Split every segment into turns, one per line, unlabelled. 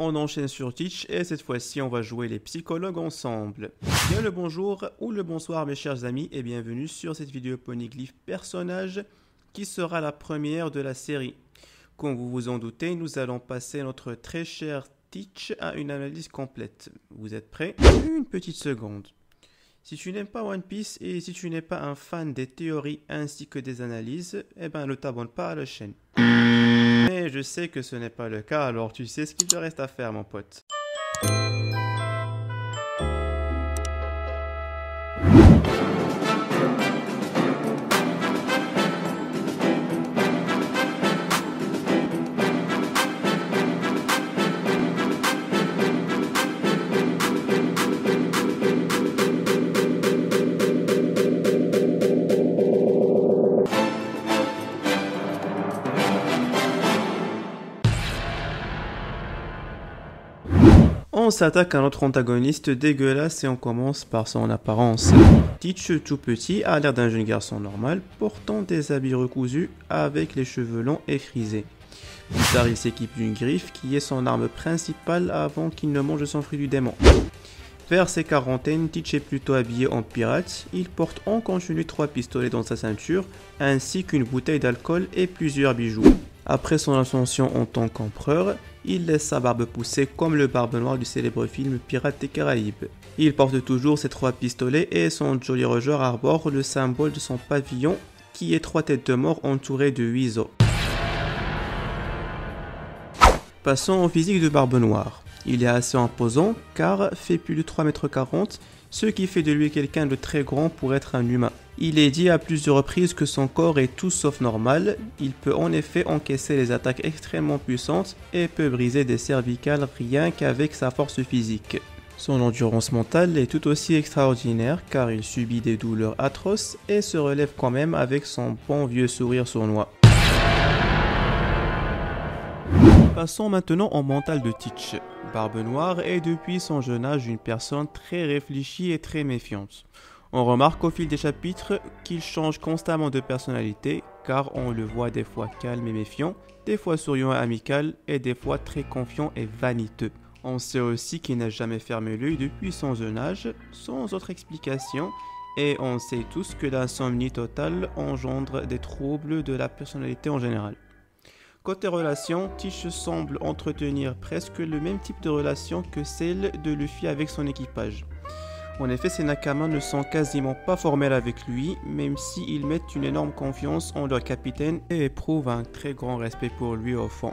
On enchaîne sur Teach et cette fois-ci on va jouer les psychologues ensemble. Bien le bonjour ou le bonsoir mes chers amis et bienvenue sur cette vidéo ponyglyphe personnage qui sera la première de la série. Comme vous vous en doutez, nous allons passer notre très cher Teach à une analyse complète. Vous êtes prêts? Une petite seconde. Si tu n'aimes pas One Piece et si tu n'es pas un fan des théories ainsi que des analyses, eh ben ne t'abonne pas à la chaîne. Mais je sais que ce n'est pas le cas, alors tu sais ce qu'il te reste à faire mon pote. On s'attaque à notre antagoniste dégueulasse et on commence par son apparence. Teach, tout petit, a l'air d'un jeune garçon normal, portant des habits recousus avec les cheveux longs et frisés. Plus tard, il s'équipe d'une griffe qui est son arme principale avant qu'il ne mange son fruit du démon. Vers ses quarantaines, Teach est plutôt habillé en pirate. Il porte en continu 3 pistolets dans sa ceinture, ainsi qu'une bouteille d'alcool et plusieurs bijoux. Après son ascension en tant qu'empereur, il laisse sa barbe pousser comme le Barbe Noire du célèbre film Pirates des Caraïbes. Il porte toujours ses 3 pistolets et son Jolly Roger arbore le symbole de son pavillon qui est 3 têtes de mort entourées de 8 os. Passons au physique de Barbe Noire. Il est assez imposant car fait plus de 3,40 m, ce qui fait de lui quelqu'un de très grand pour être un humain. Il est dit à plusieurs reprises que son corps est tout sauf normal, il peut en effet encaisser les attaques extrêmement puissantes et peut briser des cervicales rien qu'avec sa force physique. Son endurance mentale est tout aussi extraordinaire car il subit des douleurs atroces et se relève quand même avec son bon vieux sourire sournois. Passons maintenant au mental de Teach. Barbe Noire est depuis son jeune âge une personne très réfléchie et très méfiante. On remarque au fil des chapitres qu'il change constamment de personnalité car on le voit des fois calme et méfiant, des fois souriant et amical et des fois très confiant et vaniteux. On sait aussi qu'il n'a jamais fermé l'œil depuis son jeune âge, sans autre explication, et on sait tous que l'insomnie totale engendre des troubles de la personnalité en général. Côté relations, Teach semble entretenir presque le même type de relation que celle de Luffy avec son équipage. En effet, ses Nakama ne sont quasiment pas formels avec lui, même s'ils mettent une énorme confiance en leur capitaine et éprouvent un très grand respect pour lui au fond.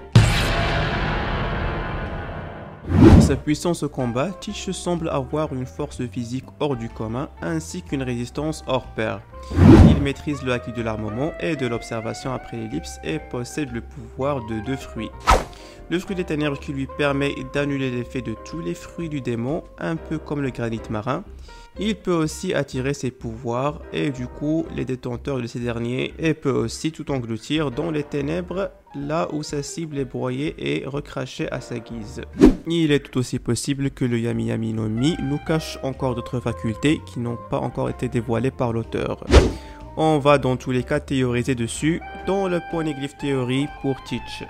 Pour sa puissance au combat, Teach semble avoir une force physique hors du commun ainsi qu'une résistance hors pair. Il maîtrise le haki de l'armement et de l'observation après l'ellipse et possède le pouvoir de 2 fruits. Le fruit des ténèbres qui lui permet d'annuler l'effet de tous les fruits du démon, un peu comme le granit marin. Il peut aussi attirer ses pouvoirs et du coup les détenteurs de ces derniers et peut aussi tout engloutir dans les ténèbres là où sa cible est broyée et recrachée à sa guise. Il est tout aussi possible que le Yami Yami no Mi nous cache encore d'autres facultés qui n'ont pas encore été dévoilées par l'auteur. On va dans tous les cas théoriser dessus dans le Ponyglyph Theory pour Teach.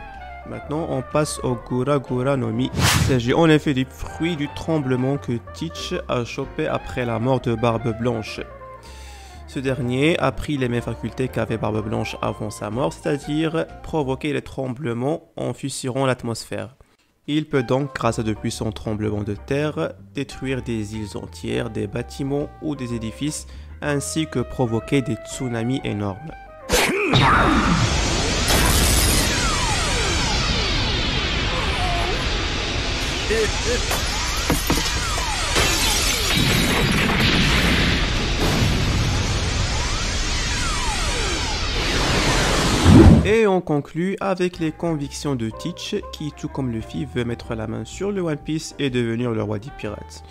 Maintenant, on passe au Gura Gura no Mi. Il s'agit en effet du fruit du tremblement que Teach a chopé après la mort de Barbe Blanche. Ce dernier a pris les mêmes facultés qu'avait Barbe Blanche avant sa mort, c'est-à-dire provoquer les tremblements en fusillant l'atmosphère. Il peut donc, grâce à de puissants tremblements de terre, détruire des îles entières, des bâtiments ou des édifices, ainsi que provoquer des tsunamis énormes. Et on conclut avec les convictions de Teach qui, tout comme Luffy, veut mettre la main sur le One Piece et devenir le roi des pirates.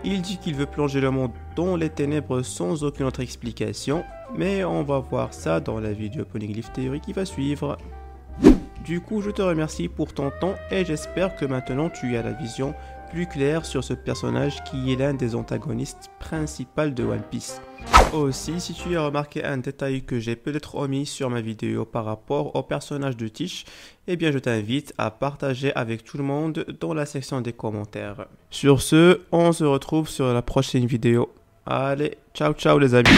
Il dit qu'il veut plonger le monde dans les ténèbres sans aucune autre explication, mais on va voir ça dans la vidéo Ponyglyph Theory qui va suivre. Du coup, je te remercie pour ton temps et j'espère que maintenant tu as la vision plus clair sur ce personnage qui est l'un des antagonistes principaux de One Piece. Aussi, si tu as remarqué un détail que j'ai peut-être omis sur ma vidéo par rapport au personnage de Tish, eh bien je t'invite à partager avec tout le monde dans la section des commentaires. Sur ce, on se retrouve sur la prochaine vidéo. Allez, ciao ciao les amis.